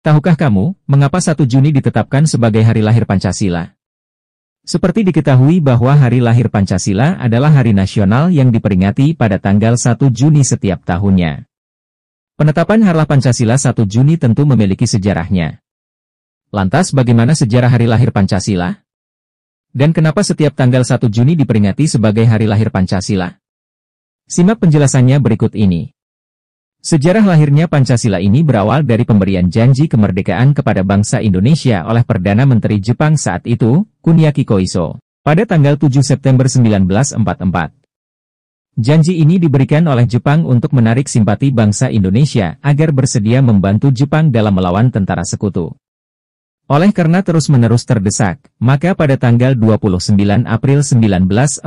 Tahukah kamu, mengapa 1 Juni ditetapkan sebagai hari lahir Pancasila? Seperti diketahui bahwa hari lahir Pancasila adalah hari nasional yang diperingati pada tanggal 1 Juni setiap tahunnya. Penetapan hari Pancasila 1 Juni tentu memiliki sejarahnya. Lantas bagaimana sejarah hari lahir Pancasila? Dan kenapa setiap tanggal 1 Juni diperingati sebagai hari lahir Pancasila? Simak penjelasannya berikut ini. Sejarah lahirnya Pancasila ini berawal dari pemberian janji kemerdekaan kepada bangsa Indonesia oleh Perdana Menteri Jepang saat itu, Kuniaki Koiso, pada tanggal 7 September 1944. Janji ini diberikan oleh Jepang untuk menarik simpati bangsa Indonesia agar bersedia membantu Jepang dalam melawan tentara sekutu. Oleh karena terus-menerus terdesak, maka pada tanggal 29 April 1945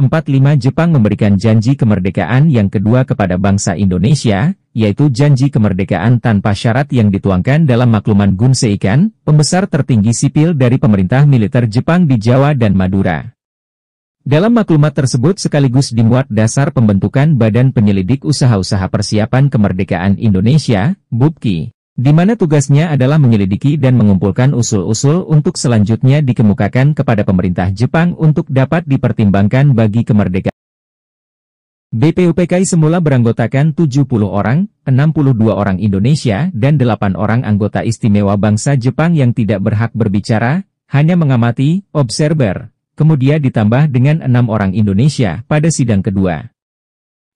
Jepang memberikan janji kemerdekaan yang kedua kepada bangsa Indonesia, yaitu janji kemerdekaan tanpa syarat yang dituangkan dalam makluman Gunseikan, pembesar tertinggi sipil dari pemerintah militer Jepang di Jawa dan Madura. Dalam maklumat tersebut sekaligus dimuat dasar pembentukan Badan Penyelidik Usaha-Usaha Persiapan Kemerdekaan Indonesia, BUPKI, di mana tugasnya adalah menyelidiki dan mengumpulkan usul-usul untuk selanjutnya dikemukakan kepada pemerintah Jepang untuk dapat dipertimbangkan bagi kemerdekaan. BPUPKI semula beranggotakan 70 orang, 62 orang Indonesia dan 8 orang anggota istimewa bangsa Jepang yang tidak berhak berbicara, hanya mengamati, observer, kemudian ditambah dengan 6 orang Indonesia pada sidang kedua.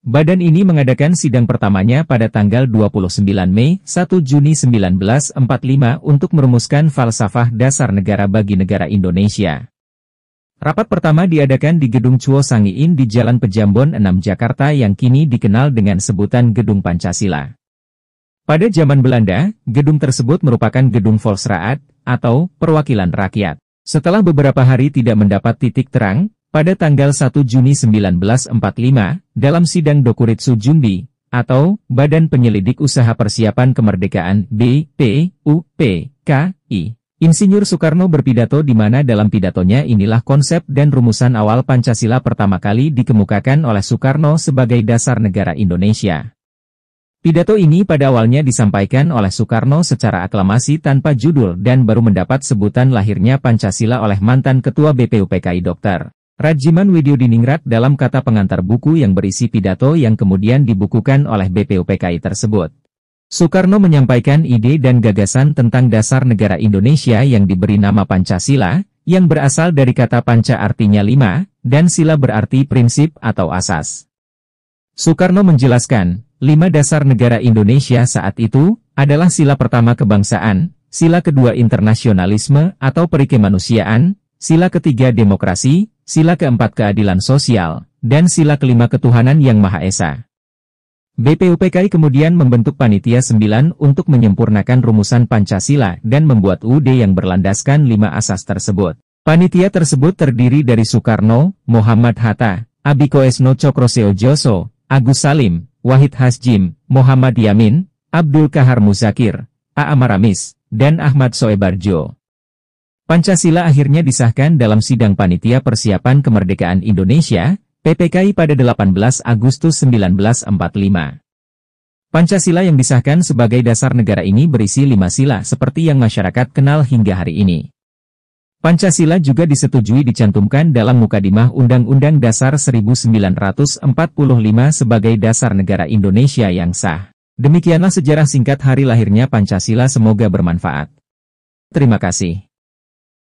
Badan ini mengadakan sidang pertamanya pada tanggal 29 Mei 1 Juni 1945 untuk merumuskan falsafah dasar negara bagi negara Indonesia. Rapat pertama diadakan di Gedung Chuo Sangiin di Jalan Pejambon 6 Jakarta yang kini dikenal dengan sebutan Gedung Pancasila. Pada zaman Belanda, gedung tersebut merupakan Gedung Volksraad atau Perwakilan Rakyat. Setelah beberapa hari tidak mendapat titik terang, pada tanggal 1 Juni 1945, dalam sidang Dokuritsu Jumbi, atau Badan Penyelidik Usaha Persiapan Kemerdekaan BPUPKI, Insinyur Soekarno berpidato di mana dalam pidatonya inilah konsep dan rumusan awal Pancasila pertama kali dikemukakan oleh Soekarno sebagai dasar negara Indonesia. Pidato ini pada awalnya disampaikan oleh Soekarno secara aklamasi tanpa judul dan baru mendapat sebutan lahirnya Pancasila oleh mantan Ketua BPUPKI Dr. Rajiman Widyodiningrat dalam kata pengantar buku yang berisi pidato yang kemudian dibukukan oleh BPUPKI tersebut. Soekarno menyampaikan ide dan gagasan tentang dasar negara Indonesia yang diberi nama Pancasila, yang berasal dari kata panca artinya 5, dan sila berarti prinsip atau asas. Soekarno menjelaskan, 5 dasar negara Indonesia saat itu, adalah sila pertama kebangsaan, sila kedua internasionalisme atau perikemanusiaan, sila ketiga demokrasi, sila keempat keadilan sosial, dan sila kelima ketuhanan yang Maha Esa. BPUPKI kemudian membentuk Panitia 9 untuk menyempurnakan rumusan Pancasila dan membuat UUD yang berlandaskan 5 asas tersebut. Panitia tersebut terdiri dari Soekarno, Muhammad Hatta, Abikoesno Cokroseojoso, Agus Salim, Wahid Hasjim, Muhammad Yamin, Abdul Kahar Muzakir, A. Maramis, dan Ahmad Soebarjo. Pancasila akhirnya disahkan dalam Sidang Panitia Persiapan Kemerdekaan Indonesia, PPKI pada 18 Agustus 1945. Pancasila yang disahkan sebagai dasar negara ini berisi 5 sila seperti yang masyarakat kenal hingga hari ini. Pancasila juga disetujui dicantumkan dalam Mukadimah Undang-Undang Dasar 1945 sebagai dasar negara Indonesia yang sah. Demikianlah sejarah singkat hari lahirnya Pancasila, semoga bermanfaat. Terima kasih.